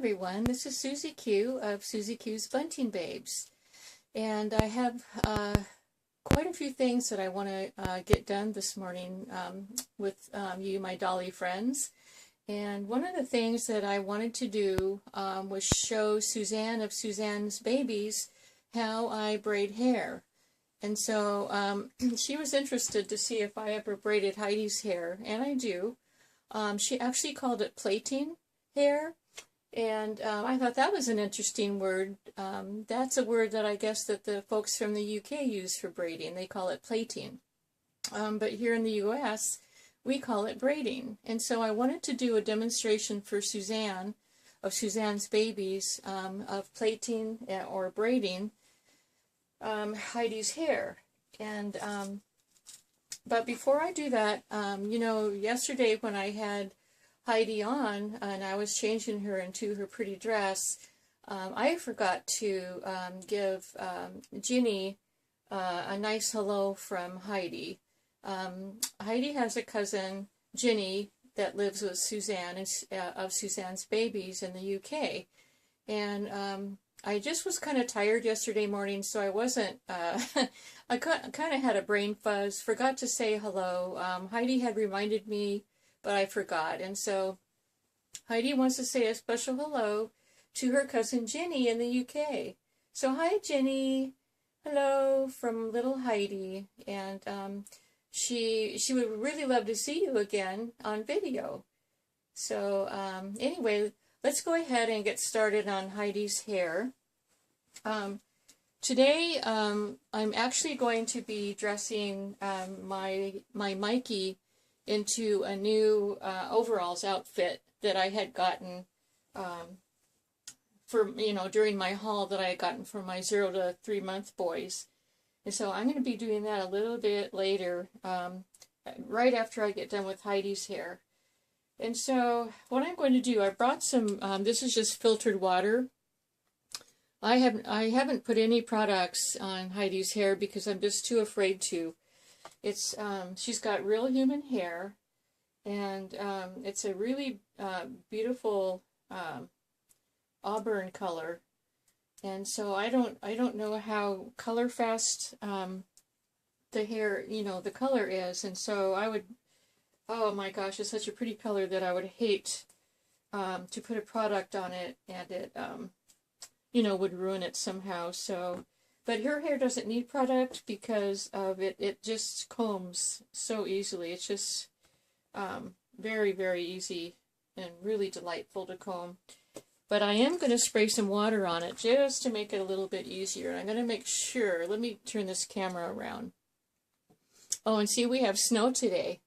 everyone, this is Susie Q of Susie Q's Bunting Babes, and I have quite a few things that I want to get done this morning with you, my dolly friends. And one of the things that I wanted to do was show Suzanne of Suzanne'sBabies how I braid hair. And so she was interested to see if I ever braided Heidi's hair, and I do. She actually called it plaiting hair, and I thought that was an interesting word. That's a word that I guess that the folks from the UK use for braiding. They call it plaiting. But here in the US, we call it braiding. And so I wanted to do a demonstration for Suzanne of Suzanne'sBabies of plaiting or braiding Heidi's hair. And but before I do that, you know, yesterday when I had Heidi on and I was changing her into her pretty dress, I forgot to give Ginny a nice hello from Heidi. Heidi has a cousin, Ginny, that lives with Suzanne of Suzanne'sBabies in the UK. And I just was kind of tired yesterday morning, so I wasn't, I kind of had a brain fuzz, forgot to say hello. Heidi had reminded me, but I forgot. And so Heidi wants to say a special hello to her cousin Ginny in the UK. So hi Ginny, hello from little Heidi. And she would really love to see you again on video. So anyway, let's go ahead and get started on Heidi's hair. Today I'm actually going to be dressing my Mikey into a new overalls outfit that I had gotten for, you know, during my haul that I had gotten for my 0 to 3 month boys. And so I'm going to be doing that a little bit later, right after I get done with Heidi's hair. And so what I'm going to do, I brought some, this is just filtered water. I haven't put any products on Heidi's hair because I'm just too afraid to. It's she's got real human hair, and it's a really beautiful auburn color. And so I don't know how color fast the hair, you know, the color is. And so I would, oh my gosh, it's such a pretty color that I would hate to put a product on it and it you know, would ruin it somehow. So, but her hair doesn't need product because of it just combs so easily. It's just very, very easy and really delightful to comb. But I am going to spray some water on it just to make it a little bit easier. I'm going to make sure, let me turn this camera around. Oh, and see, we have snow today.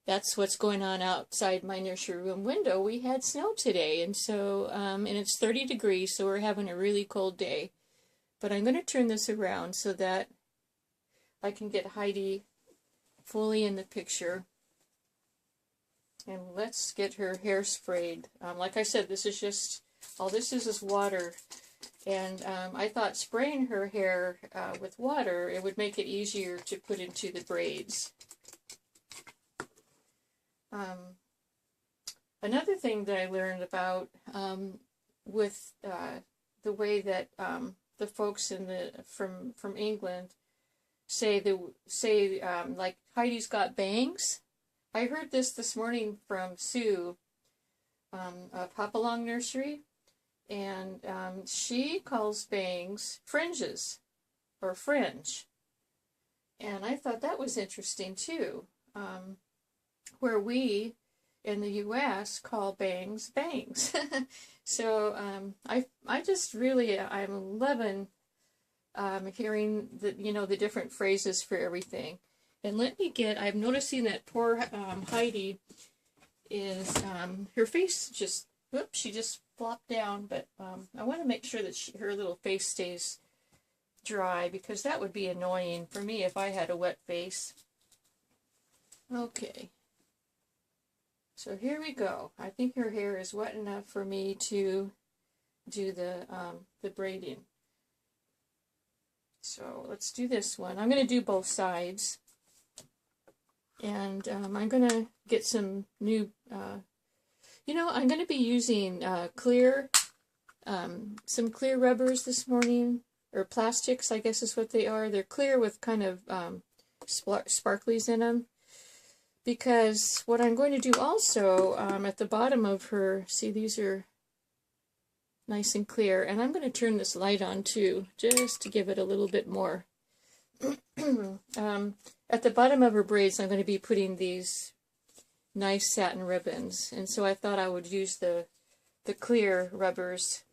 That's what's going on outside my nursery room window. We had snow today, and so, and it's 30 degrees, so we're having a really cold day. But I'm going to turn this around so that I can get Heidi fully in the picture. And let's get her hair sprayed. Like I said, this is just, all this is water. And I thought spraying her hair with water, it would make it easier to put into the braids. Another thing that I learned about with the way that the folks in from England say like Heidi's got bangs. I heard this morning from Sue of Hopalong Nursery, and she calls bangs fringes or fringe, and I thought that was interesting too. Where we in the U.S. call bangs bangs. So I just really, I'm loving hearing the, you know, the different phrases for everything. And let me get, I'm noticing that poor Heidi is, her face just, whoops, she just flopped down, but I want to make sure that her little face stays dry, because that would be annoying for me if I had a wet face. Okay. So here we go. I think her hair is wet enough for me to do the braiding. So let's do this one. I'm going to do both sides. And I'm going to get some new You know, I'm going to be using some clear rubbers this morning, or plastics, I guess is what they are. They're clear with kind of sparklies in them. Because what I'm going to do also, at the bottom of her, see, these are nice and clear, and I'm going to turn this light on too, just to give it a little bit more. At the bottom of her braids, I'm going to be putting these nice satin ribbons, and so I thought I would use the clear rubbers,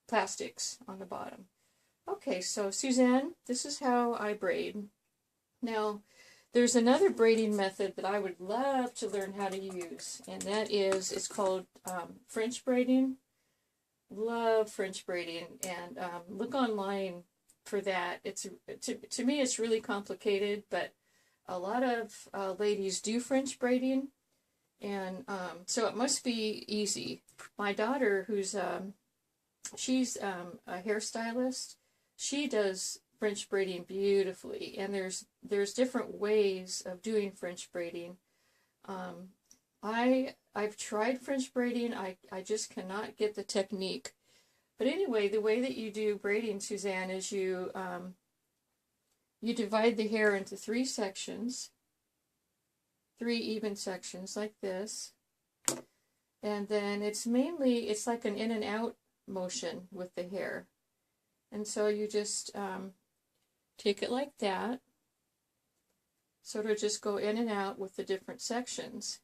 plastics on the bottom. Okay, so Suzanne, this is how I braid. Now, there's another braiding method that I would love to learn how to use, and that is, it's called French braiding. Love French braiding, and look online for that. It's to me, it's really complicated, but a lot of ladies do French braiding, and so it must be easy. My daughter, who's she's a hairstylist, she does French braiding beautifully, and there's different ways of doing French braiding. I've tried French braiding. I just cannot get the technique. But anyway, the way that you do braiding, Suzanne, is you divide the hair into 3 sections, 3 even sections like this, and then it's like an in and out motion with the hair. And so you just take it like that, so it'll just go in and out with the different sections,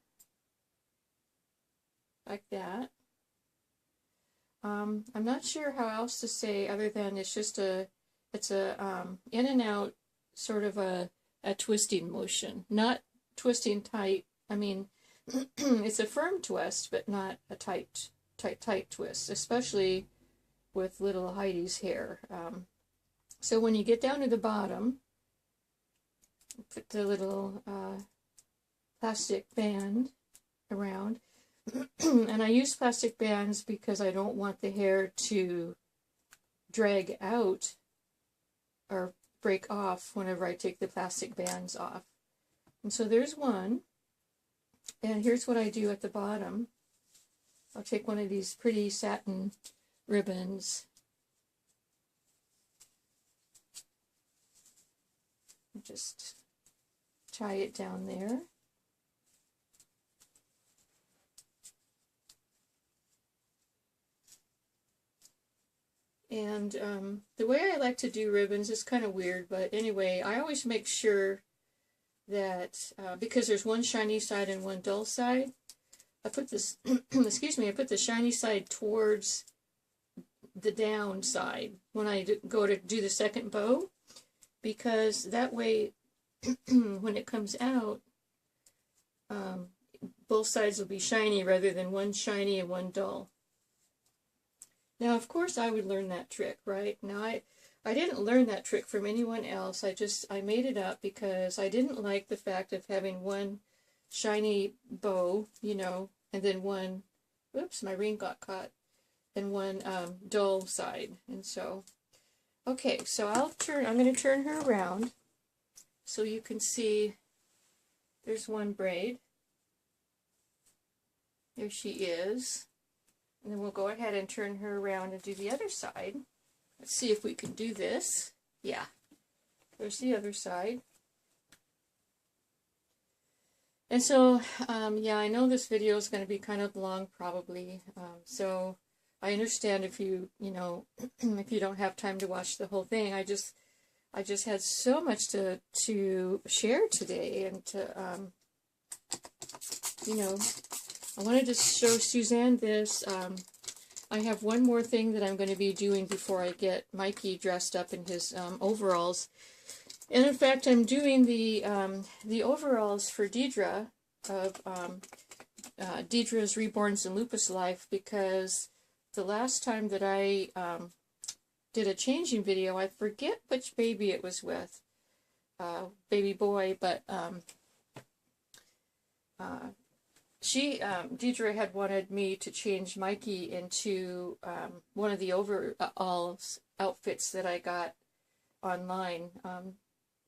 like that. I'm not sure how else to say other than it's a in and out, sort of a twisting motion, not twisting tight. I mean, it's a firm twist, but not a tight twist, especially with little Heidi's hair. So when you get down to the bottom, put the little plastic band around. And I use plastic bands because I don't want the hair to drag out or break off whenever I take the plastic bands off. And so there's one. And here's what I do at the bottom. I'll take one of these pretty satin ribbons and just tie it down there. And the way I like to do ribbons is kind of weird, but anyway, I always make sure that, because there's one shiny side and one dull side, I put this, excuse me, I put the shiny side towards the down side when I go to do the second bow, because that way, when it comes out, both sides will be shiny rather than one shiny and one dull. Now, of course, I would learn that trick, right? Now, I didn't learn that trick from anyone else. I made it up because I didn't like the fact of having one shiny bow, you know, and then one, oops, my ring got caught, and one dull side. And so, okay, so I'm going to turn her around so you can see there's one braid. There she is. And then we'll go ahead and turn her around and do the other side. Let's see if we can do this. Yeah, there's the other side. And so, yeah, I know this video is going to be kind of long probably. So I understand if you know, if you don't have time to watch the whole thing. I just had so much to share today, and to, you know, I wanted to show Suzanne this. I have one more thing that I'm going to be doing before I get Mikey dressed up in his overalls. And in fact, I'm doing the overalls for Deirdre of Deirdre's Reborns and Lupus life, because the last time that I did a changing video, I forget which baby it was with, baby boy, but Deirdre had wanted me to change Mikey into one of the overalls outfits that I got online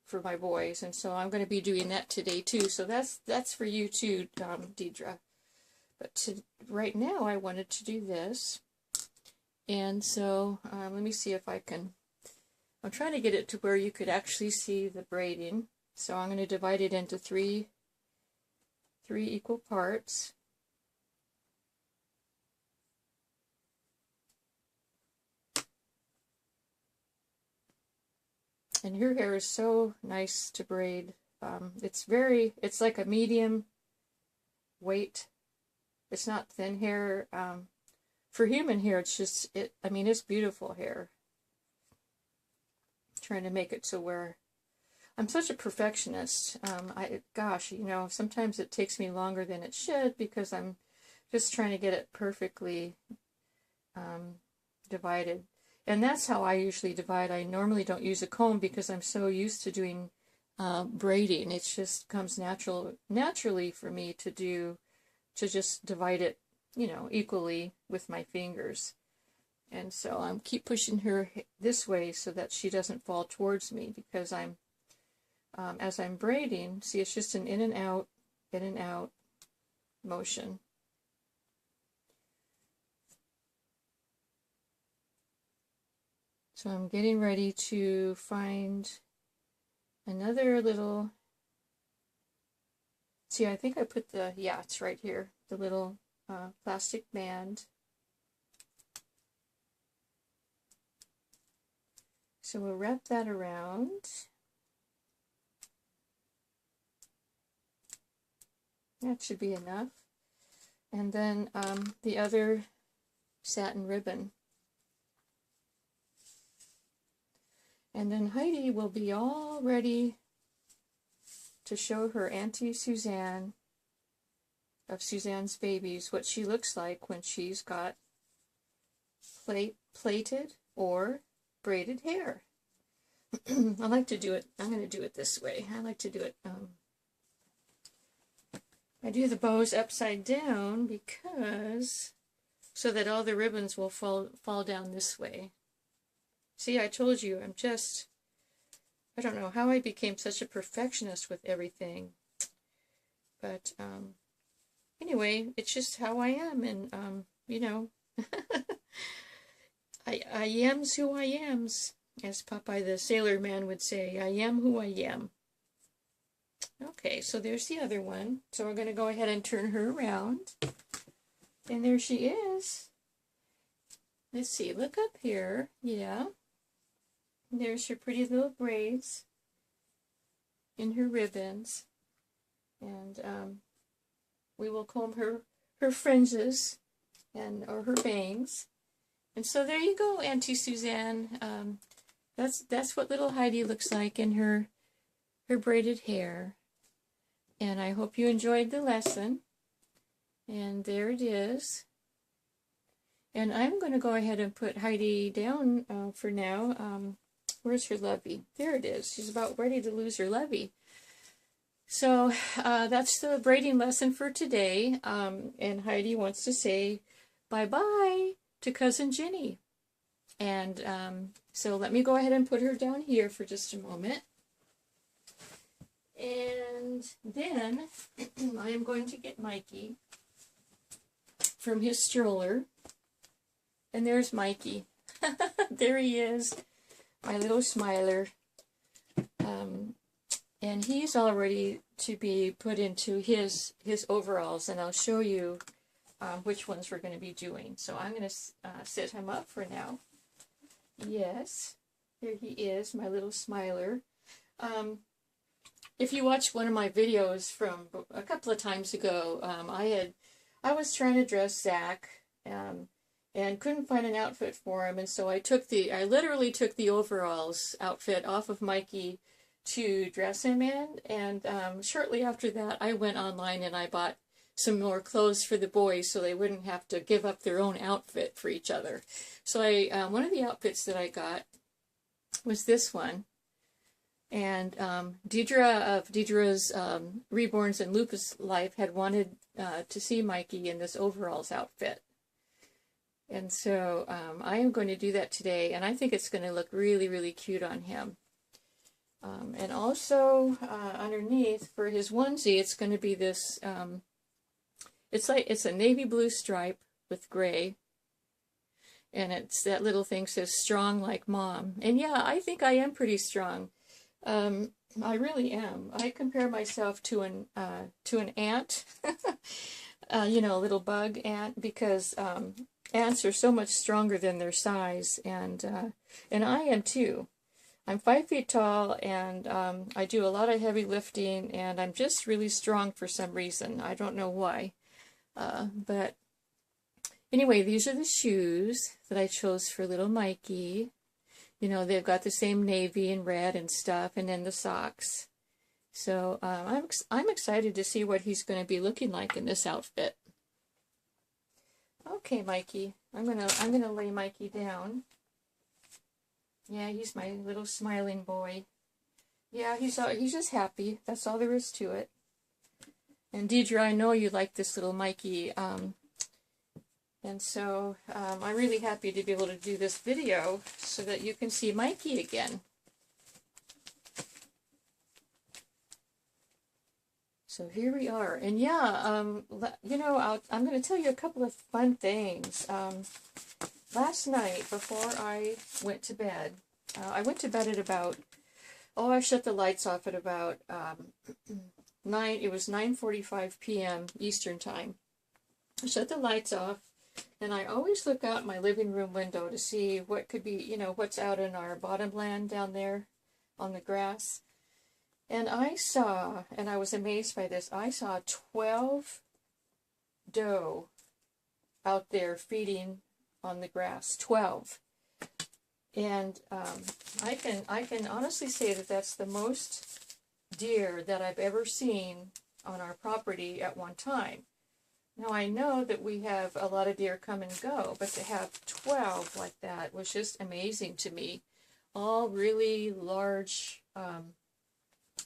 for my boys, and so I'm going to be doing that today too. So that's for you too, Deirdre. But right now I wanted to do this. And so let me see if I can, I'm trying to get it to where you could actually see the braiding. So I'm going to divide it into three equal parts. And her hair is so nice to braid. It's like a medium weight. It's not thin hair. For human hair, it's just, I mean, it's beautiful hair. Trying to make it to where, I'm such a perfectionist. Gosh, you know, sometimes it takes me longer than it should because I'm just trying to get it perfectly divided. And that's how I usually divide. I normally don't use a comb because I'm so used to doing braiding. It just comes naturally for me to just divide it, you know, equally with my fingers. And so I'm keep pushing her this way so that she doesn't fall towards me, because I'm as I'm braiding, see, it's just an in and out motion. So I'm getting ready to find another little, see, I think I put the, yeah, it's right here, the little plastic band. So we'll wrap that around. That should be enough. And then the other satin ribbon. And then Heidi will be all ready to show her Auntie Suzanne of Suzanne's Babies what she looks like when she's got plaited or braided hair. I like to do it, I'm going to do it this way. I like to do it, I do the bows upside down because, so that all the ribbons will fall down this way. See, I told you, I don't know how I became such a perfectionist with everything. But, anyway, it's just how I am, and, you know, I am's who I am's, as Popeye the Sailor Man would say. I am who I am. Okay, so there's the other one. So we're going to go ahead and turn her around. And there she is. Let's see, look up here. Yeah. There's her pretty little braids in her ribbons. And we will comb her fringes or her bangs. And so there you go, Auntie Suzanne. That's what little Heidi looks like in her braided hair. And I hope you enjoyed the lesson. And there it is. And I'm going to go ahead and put Heidi down for now. Where's her lovey? There it is. She's about ready to lose her lovey. So that's the braiding lesson for today. And Heidi wants to say bye-bye to Cousin Jenny. And so let me go ahead and put her down here for just a moment. And then I am going to get Mikey from his stroller. And there's Mikey. There he is, my little smiler. And he's all ready to be put into his overalls, and I'll show you which ones we're going to be doing. So I'm going to set him up for now. Yes, here he is, my little smiler. If you watched one of my videos from a couple of times ago, I was trying to dress Zach and couldn't find an outfit for him, and so I literally took the overalls outfit off of Mikey to dress him in, and shortly after that I went online and I bought some more clothes for the boys so they wouldn't have to give up their own outfit for each other. So one of the outfits that I got was this one. And Deirdre of Deirdre's Reborns and Lupus Life had wanted to see Mikey in this overalls outfit. And so I am going to do that today, and I think it's going to look really, really cute on him. And also underneath for his onesie, it's going to be this it's a navy blue stripe with gray, and it's that little thing says strong like mom. And yeah, I think I am pretty strong. I really am. I compare myself to an ant, you know, a little bug ant, because ants are so much stronger than their size, and I am too. I'm 5 feet tall, and I do a lot of heavy lifting, and I'm just really strong for some reason. I don't know why. But anyway, these are the shoes that I chose for little Mikey. You know, they've got the same navy and red and stuff, and then the socks. So I'm excited to see what he's going to be looking like in this outfit. Okay, Mikey, I'm gonna lay Mikey down. Yeah, he's my little smiling boy. Yeah, he's just happy. That's all there is to it. And Deirdre, I know you like this little Mikey. And so I'm really happy to be able to do this video so that you can see Mikey again. So here we are. And yeah, you know, I'm going to tell you a couple of fun things. Last night, before I went to bed, I went to bed at about, I shut the lights off at about it was 9:45 p.m. Eastern Time. I shut the lights off, and I always look out my living room window to see what could be, you know, what's out in our bottomland down there on the grass. And I saw, and I was amazed by this, I saw 12 doe out there feeding on the grass. 12. And I can honestly say that that's the most deer that I've ever seen on our property at one time. Now I know that we have a lot of deer come and go, but to have 12 like that was just amazing to me. All really large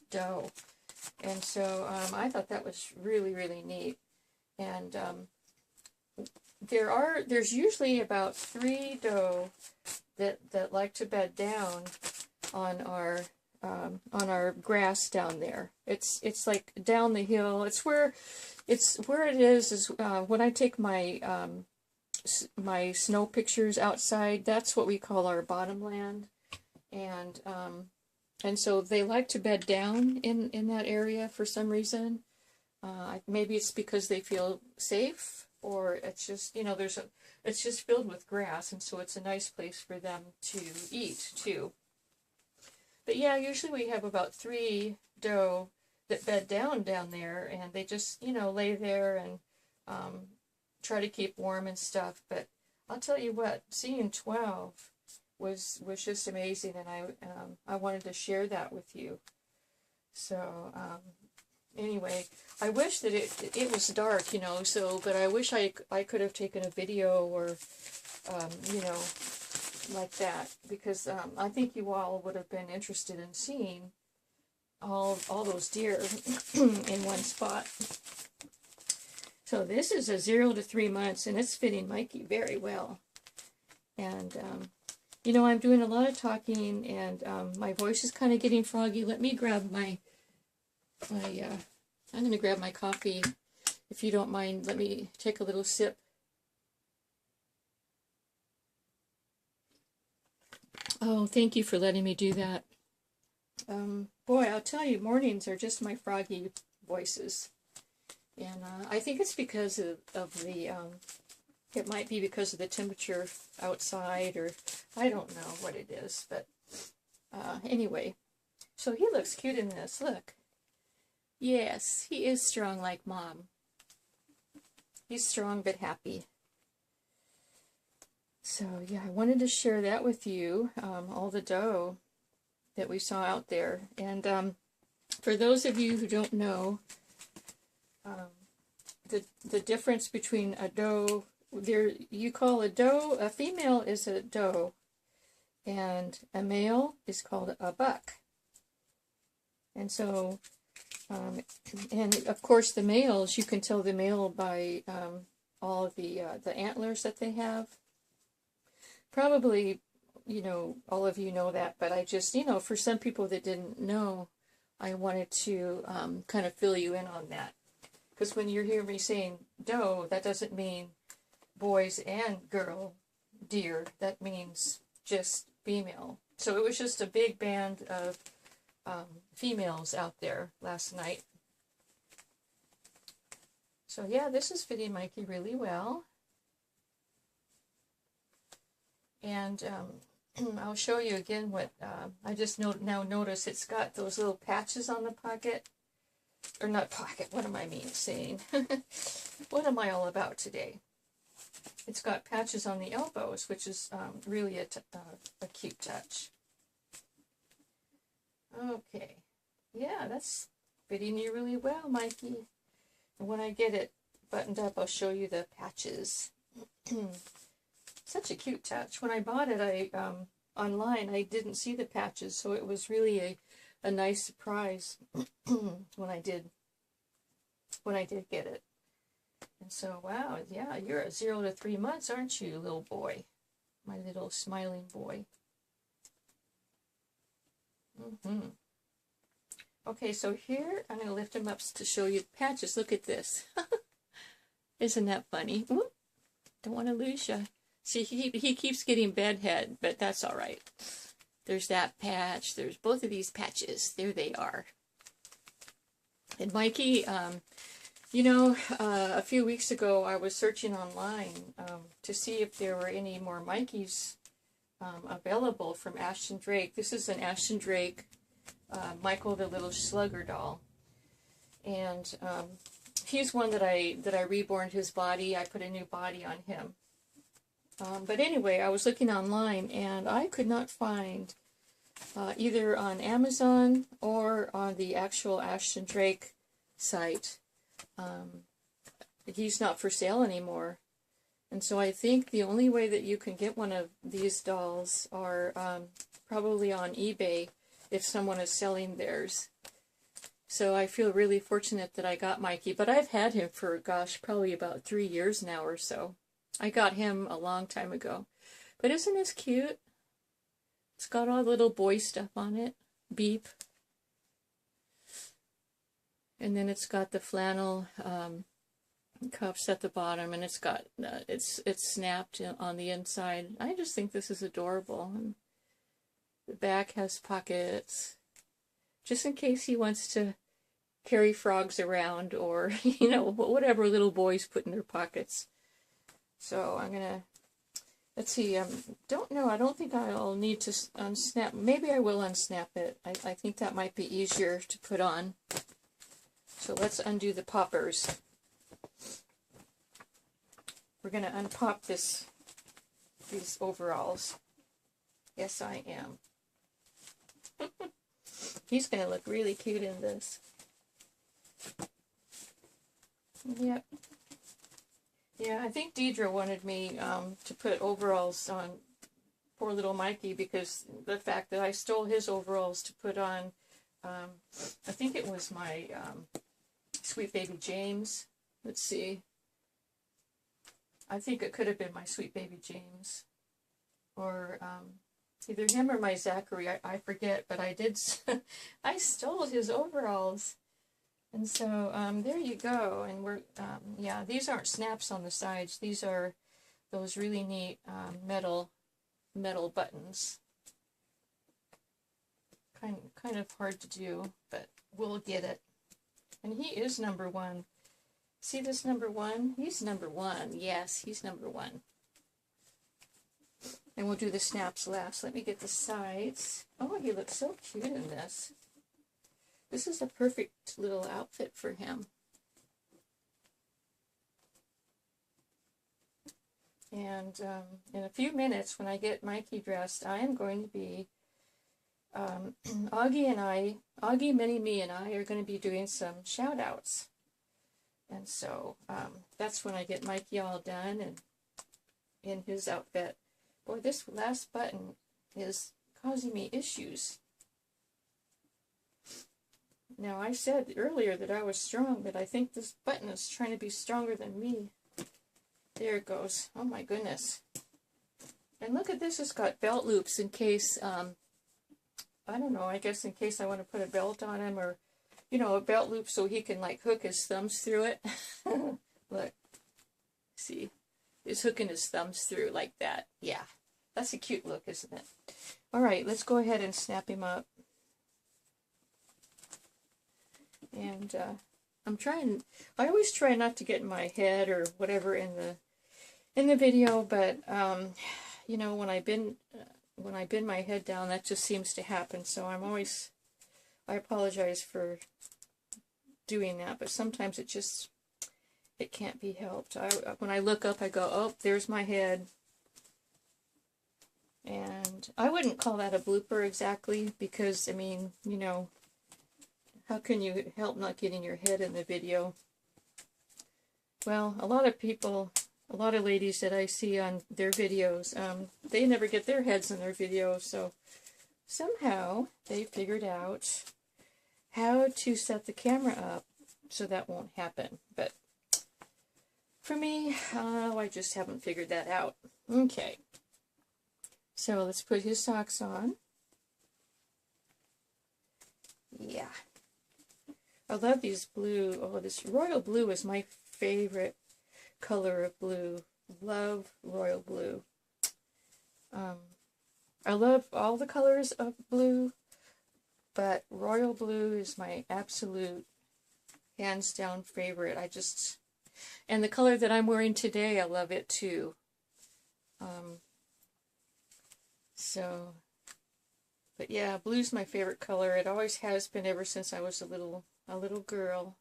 doe. And so I thought that was really, really neat. And there's usually about 3 doe that like to bed down on our grass down there. It's like down the hill. It's where it is when I take my my snow pictures outside. That's what we call our bottomland, and so they like to bed down in that area for some reason. Maybe it's because they feel safe, or it's just, you know, it's just filled with grass, and so it's a nice place for them to eat too. But yeah, usually we have about 3 doe that bed down there, and they just, you know, lay there and try to keep warm and stuff. But I'll tell you what, seeing 12 was just amazing, and I wanted to share that with you. So anyway, I wish that it was dark, you know, but I wish I could have taken a video or you know, like that, because I think you all would have been interested in seeing all those deer in one spot. So this is a 0 to 3 months, and it's fitting Mikey very well. And you know, I'm doing a lot of talking, and my voice is kind of getting froggy. Let me grab I'm going to grab my coffee, if you don't mind. Let me take a little sip. Oh, thank you for letting me do that. Boy, I'll tell you, mornings are just my froggy voices. And I think it's because of the, it might be because of the temperature outside, or I don't know what it is. But anyway, so he looks cute in this, look. Yes, he is strong like Mom. He's strong but happy. So yeah, I wanted to share that with you, all the doe that we saw out there. And for those of you who don't know, the difference between a doe, you call a doe, a female is a doe, and a male is called a buck. And so, and of course the males, you can tell the male by all of the antlers that they have. Probably, you know, all of you know that, but I just, you know, for some people that didn't know, I wanted to kind of fill you in on that. Because when you hear me saying doe, that doesn't mean boys and girl deer. That means just female. So it was just a big band of females out there last night. So yeah, this is fitting Mikey really well. And I'll show you again what I just now notice it's got those little patches on the pocket. Or not pocket, what am I saying? What am I all about today? It's got patches on the elbows, which is really a cute touch. Okay. Yeah, that's fitting you really well, Mikey. And when I get it buttoned up, I'll show you the patches. Such a cute touch. When I bought it, online, I didn't see the patches, so it was really a nice surprise when I did get it. And so, wow, yeah, you're at 0 to 3 months, aren't you, little boy? My little smiling boy. Okay, so here, I'm going to lift him up to show you the patches. Look at this. Isn't that funny? Ooh, don't want to lose you. See, he keeps getting bedhead, but that's all right. There's that patch. There's both of these patches. There they are. And Mikey, you know, a few weeks ago, I was searching online to see if there were any more Mikeys available from Ashton Drake. This is an Ashton Drake Michael the Little Slugger doll. And he's one that I reborned his body. I put a new body on him. But anyway, I was looking online, and I could not find either on Amazon or on the actual Ashton Drake site. He's not for sale anymore. And so I think the only way that you can get one of these dolls are probably on eBay if someone is selling theirs. So I feel really fortunate that I got Mikey, but I've had him for, gosh, probably about 3 years now or so. I got him a long time ago. But isn't this cute? It's got all the little boy stuff on it. Beep. And then it's got the flannel cuffs at the bottom, and it's got it's snapped on the inside. I just think this is adorable. And the back has pockets, just in case he wants to carry frogs around, or you know, whatever little boys put in their pockets. So I'm gonna, let's see, don't know, I don't think I'll need to unsnap. Maybe I will unsnap it. I think that might be easier to put on. So let's undo the poppers. We're going to unpop these overalls. Yes, I am. He's going to look really cute in this. Yep. Yeah, I think Deirdre wanted me to put overalls on poor little Mikey because the fact that I stole his overalls to put on, I think it was my Sweet Baby James. Let's see. I think it could have been my Sweet Baby James. Or either him or my Zachary. I forget, but I did. I stole his overalls. And so there you go. And we're, yeah, these aren't snaps on the sides. These are those really neat metal buttons. Kind of hard to do, but we'll get it. And he is number one. See this number one? He's number one. Yes, he's number one. And we'll do the snaps last. Let me get the sides. Oh, he looks so cute in this. This is a perfect little outfit for him. And in a few minutes, when I get Mikey dressed, I am going to be, OGGIE MiniMe and I are going to be doing some shout-outs. And so that's when I get Mikey all done and in his outfit. Boy, this last button is causing me issues. Now, I said earlier that I was strong, but I think this button is trying to be stronger than me. There it goes. Oh my goodness. And look at this, it's got belt loops in case, I don't know, I guess in case I want to put a belt on him or you know, a belt loop so he can like hook his thumbs through it. Look, see, he's hooking his thumbs through like that. Yeah, that's a cute look, isn't it? All right, let's go ahead and snap him up. And I always try not to get in my head or whatever in the video, but you know, when I bend my head down, that just seems to happen. So I apologize for doing that, but sometimes it can't be helped. When I look up, I go, oh, there's my head. And I wouldn't call that a blooper exactly, because, I mean, you know, how can you help not getting your head in the video? Well, a lot of ladies that I see on their videos, they never get their heads in their videos, so somehow they figured out how to set the camera up so that won't happen. But for me, I just haven't figured that out. Okay, so let's put his socks on. Yeah. I love these blue. Oh, this royal blue is my favorite color of blue. Love royal blue. I love all the colors of blue, but royal blue is my absolute hands down favorite. And the color that I'm wearing today, I love it too. But yeah, blue's my favorite color. It always has been ever since I was a little girl.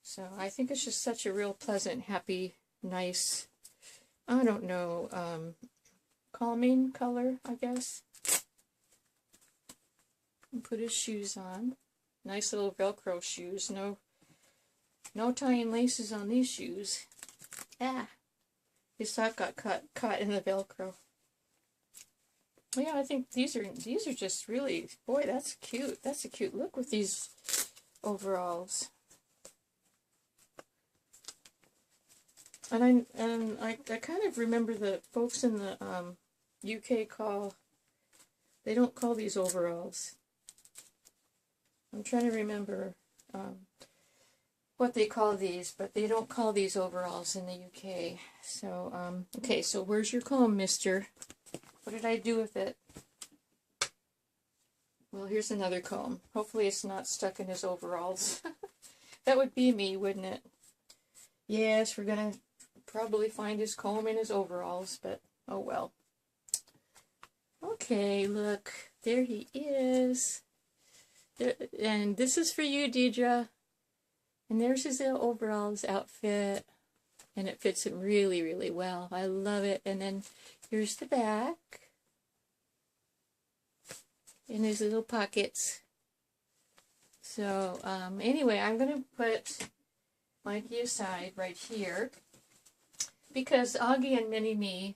So I think it's just such a real pleasant, happy, nice, I don't know, calming color, I guess. And put his shoes on. Nice little Velcro shoes. No tying laces on these shoes. Ah, his sock got caught in the Velcro. Well, yeah, I think these are just really, boy, that's cute. That's a cute look with these overalls. And I kind of remember the folks in the UK they don't call these overalls. I'm trying to remember what they call these, but they don't call these overalls in the UK. So, okay, so where's your comb, mister? What did I do with it? Well, here's another comb. Hopefully it's not stuck in his overalls. That would be me, wouldn't it? Yes, we're going to probably find his comb in his overalls, but oh well. Okay, look. There he is. And this is for you, Deirdre. And there's his overalls outfit. And it fits him really, really well. I love it. And then here's the back. In his little pockets. So, anyway, I'm going to put Mikey aside right here. Because OGGIE and MiniMe,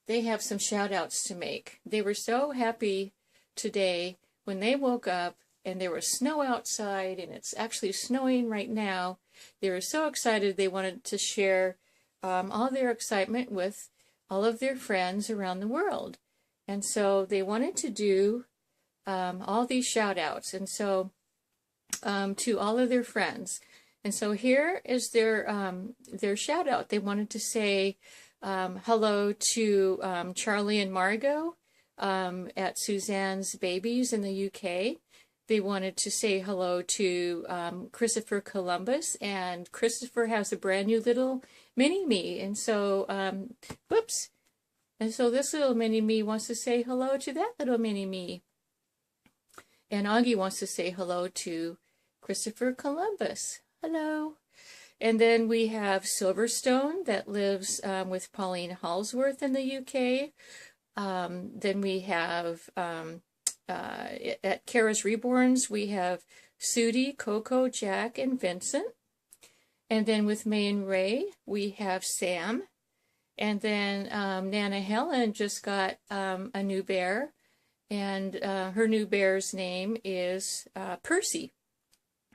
they have some shout-outs to make. They were so happy today when they woke up and there was snow outside, and it's actually snowing right now. They were so excited they wanted to share all their excitement with all of their friends around the world. And so they wanted to do all these shout-outs, and so to all of their friends. And so here is their shout-out. They wanted to say hello to Charlie and Margot at Suzanne'sBabies in the UK. They wanted to say hello to Christopher Columbus, and Christopher has a brand new little mini-me. And so, whoops. And so this little mini-me wants to say hello to that little mini-me. And OGGIE wants to say hello to Christopher Columbus. Hello. And then we have Silverstone that lives with Pauline Halsworth in the UK. Then we have, at Kara's Reborns, we have Sudie, Coco, Jack, and Vincent. And then with May and Ray, we have Sam. And then Nana Helen just got a new bear. And her new bear's name is PERCY.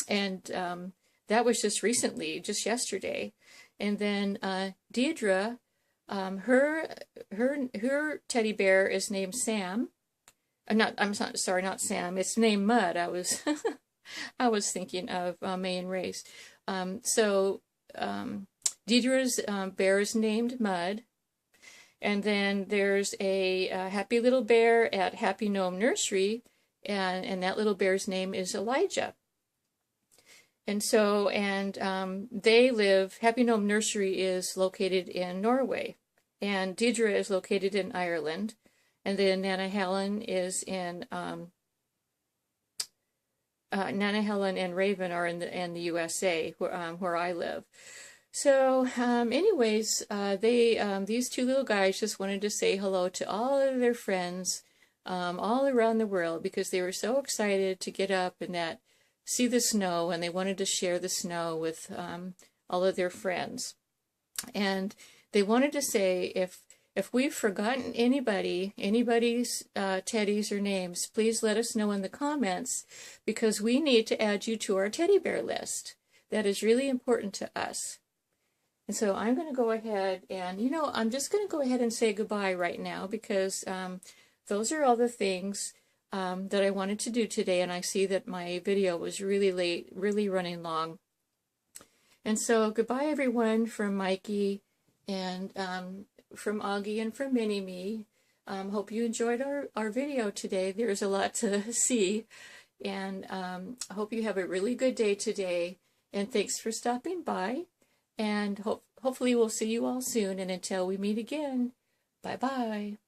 And that was just recently, just yesterday. And then Deirdre, her teddy bear is named Sam. sorry, not Sam. It's named Mud. I was I was thinking of May and Ray's. Deirdre's bear is named Mud. And then there's a happy little bear at Happy Gnome Nursery, and that little bear's name is Elijah. And so, they live, Happy Gnome Nursery is located in Norway, and Deirdre is located in Ireland, and then Nana Helen is in, Nana Helen and Raven are in the USA, where I live. So, anyways, these two little guys just wanted to say hello to all of their friends, all around the world, because they were so excited to get up and see the snow, and they wanted to share the snow with, all of their friends. And they wanted to say, if we've forgotten anybody's, teddies or names, please let us know in the comments, because we need to add you to our teddy bear list. That is really important to us. And so I'm going to go ahead and, I'm just going to go ahead and say goodbye right now, because those are all the things that I wanted to do today, and I see that my video was really late, really running long. And so goodbye everyone from Mikey and from OGGIE and from MiniMe. Hope you enjoyed our video today. There's a lot to see, and I hope you have a really good day today, and thanks for stopping by. And hopefully we'll see you all soon, and until we meet again, bye-bye.